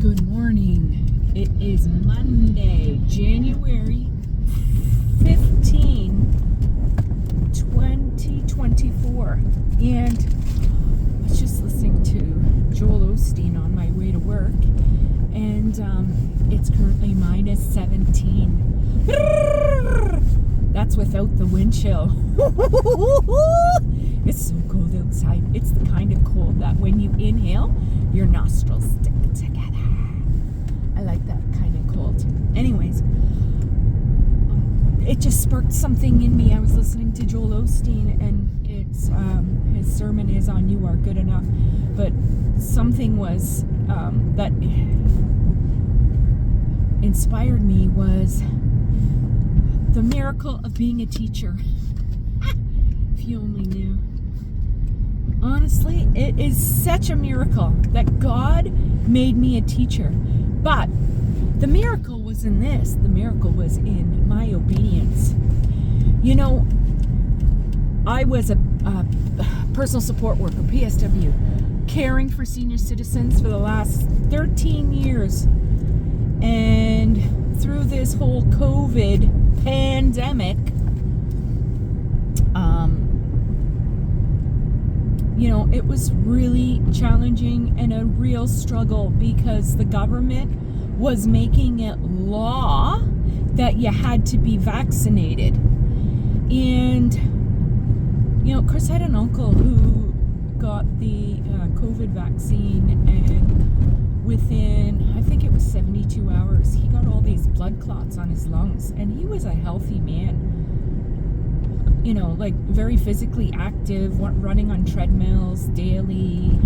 Good morning. It is Monday, January 15, 2024. And I was just listening to Joel Osteen on my way to work. And it's currently minus 17. That's without the wind chill. It's so cold outside. It's the kind of cold that when you inhale, your nostrils stick together. I like that kind of cold. Anyways, it just sparked something in me. I was listening to Joel Osteen, and it's his sermon is on You Are Good Enough. But something was that inspired me was the miracle of being a teacher. If you only knew. Honestly, it is such a miracle that God made me a teacher. But the miracle was in this. The miracle was in my obedience. You know, I was a personal support worker, PSW, caring for senior citizens for the last 13 years. And through this whole COVID pandemic, you know, it was really challenging and a real struggle because the government was making it law that you had to be vaccinated. And, you know, Chris had an uncle who got the COVID vaccine, and within, I think it was 72 hours, he got all these blood clots on his lungs, and he was a healthy man. You know, like very physically active, running on treadmills daily,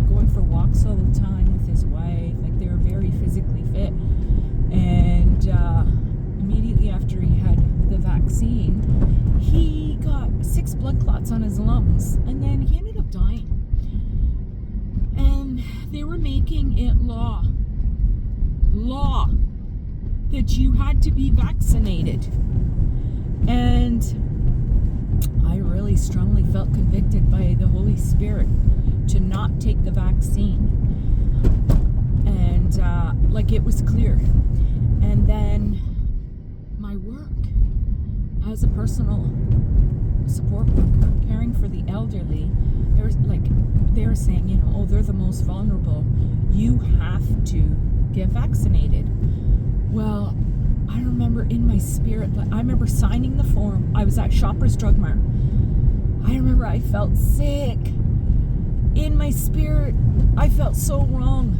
going for walks all the time with his wife. Like, they were very physically fit. And immediately after he had the vaccine, he got 6 blood clots on his lungs, and then he ended up dying. And they were making it law that you had to be vaccinated. And I really strongly felt convicted by the Holy Spirit to not take the vaccine. And like, it was clear. And then my work as a personal support worker, caring for the elderly, they were saying, you know, oh, they're the most vulnerable. You have to get vaccinated. Well, I remember in my spirit, I remember signing the form. I was at Shoppers Drug Mart. I remember I felt sick. In my spirit, I felt so wrong.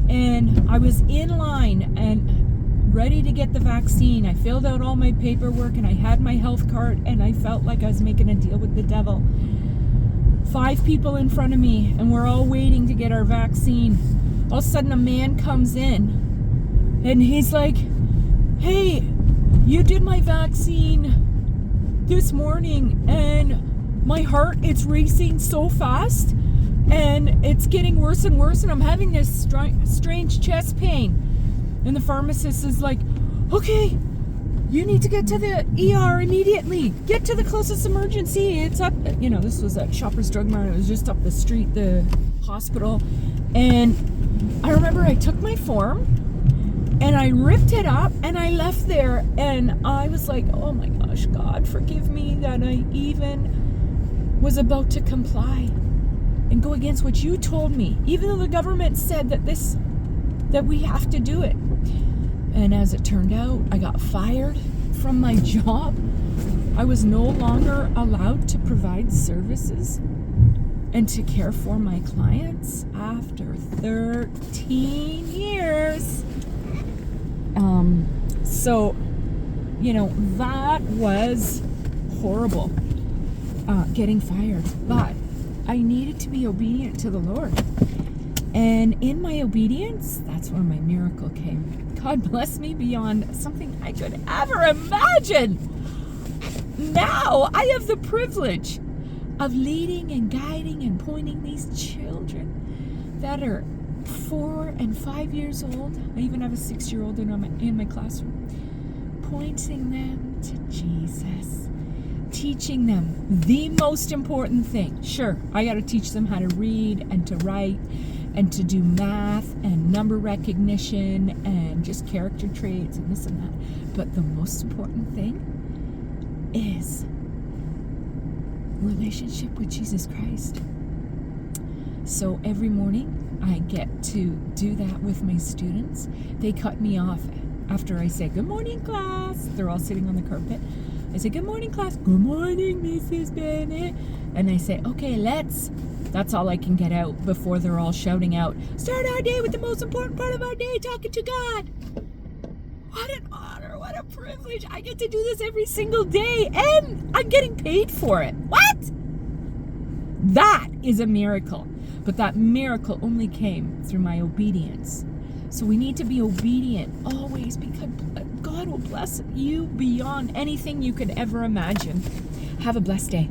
And I was in line and ready to get the vaccine. I filled out all my paperwork and I had my health card, and I felt like I was making a deal with the devil. 5 people in front of me, and we're all waiting to get our vaccine. All of a sudden, a man comes in and he's like, hey, you did my vaccine this morning, and my heart, it's racing so fast, and it's getting worse and worse, and I'm having this strange chest pain. And the pharmacist is like, okay, you need to get to the ER immediately. Get to the closest emergency. It's up, you know, this was at Shoppers Drug Mart. It was just up the street, the hospital. And I remember I took my form, and I ripped it up, and I left there, and I was like, oh my gosh, God, forgive me that I even was about to comply and go against what you told me, even though the government said that we have to do it. And as it turned out, I got fired from my job. I was no longer allowed to provide services and to care for my clients after 13 years. So, you know, that was horrible, getting fired. But I needed to be obedient to the Lord. And in my obedience, that's where my miracle came. God bless me beyond something I could ever imagine. Now I have the privilege of leading and guiding and pointing these children that are 4 and 5 years old. I even have a 6-year-old in my classroom. Pointing them to Jesus. Teaching them the most important thing. Sure, I got to teach them how to read and to write and to do math and number recognition and just character traits and this and that. But the most important thing is relationship with Jesus Christ. So every morning I get to do that with my students. They cut me off after I say, good morning, class. They're all sitting on the carpet. I say, good morning, class. Good morning, Mrs. Bennett. And I say, okay, let's. That's all I can get out before they're all shouting out, start our day with the most important part of our day, talking to God. What an honor, what a privilege. I get to do this every single day, and I'm getting paid for it. What? That is a miracle. But that miracle only came through my obedience. So we need to be obedient always, because God will bless you beyond anything you could ever imagine. Have a blessed day.